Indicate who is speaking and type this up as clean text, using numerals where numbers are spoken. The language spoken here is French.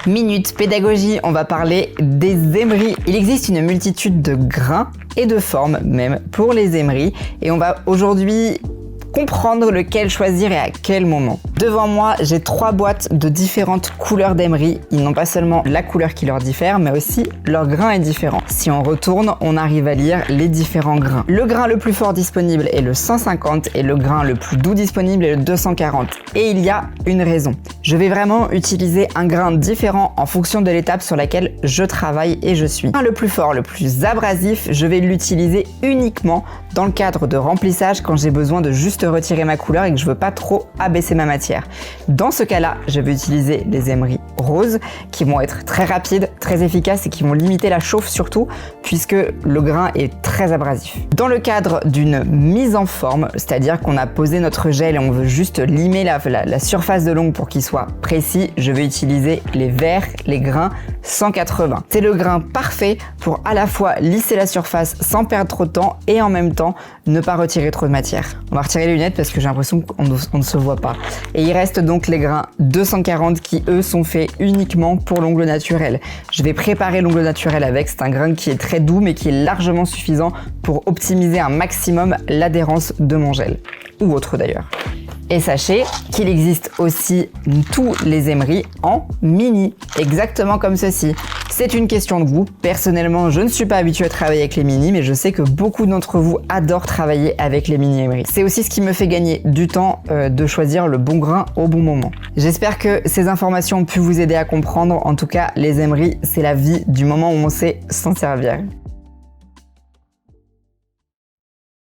Speaker 1: Minute pédagogie, on va parler des émeries. Il existe une multitude de grains et de formes même pour les émeries et on va aujourd'hui comprendre lequel choisir et à quel moment. Devant moi, j'ai 3 boîtes de différentes couleurs d'émeries. Ils n'ont pas seulement la couleur qui leur diffère, mais aussi leur grain est différent. Si on retourne, on arrive à lire les différents grains. Le grain le plus fort disponible est le 150 et le grain le plus doux disponible est le 240. Et il y a une raison. Je vais vraiment utiliser un grain différent en fonction de l'étape sur laquelle je travaille et je suis. Le plus fort, le plus abrasif, je vais l'utiliser uniquement dans le cadre de remplissage quand j'ai besoin de juste retirer ma couleur et que je veux pas trop abaisser ma matière. Dans ce cas-là, je vais utiliser les émeries roses qui vont être très rapides, très efficaces et qui vont limiter la chauffe surtout puisque le grain est très abrasif. Dans le cadre d'une mise en forme, c'est-à-dire qu'on a posé notre gel et on veut juste limer la surface de l'ongle pour qu'il soit précis, je vais utiliser les verts, les grains 180. C'est le grain parfait pour à la fois lisser la surface sans perdre trop de temps et en même temps ne pas retirer trop de matière. On va retirer les lunettes parce que j'ai l'impression qu'on ne se voit pas. Et il reste donc les grains 240 qui eux sont faits uniquement pour l'ongle naturel. Je vais préparer l'ongle naturel avec, c'est un grain qui est très doux mais qui est largement suffisant pour optimiser un maximum l'adhérence de mon gel, ou autre d'ailleurs. Et sachez qu'il existe aussi tous les émeries en mini, exactement comme ceci. C'est une question de goût. Personnellement, je ne suis pas habituée à travailler avec les mini, mais je sais que beaucoup d'entre vous adorent travailler avec les mini émeries. C'est aussi ce qui me fait gagner du temps de choisir le bon grain au bon moment. J'espère que ces informations ont pu vous aider à comprendre. En tout cas, les émeries, c'est la vie du moment où on sait s'en servir.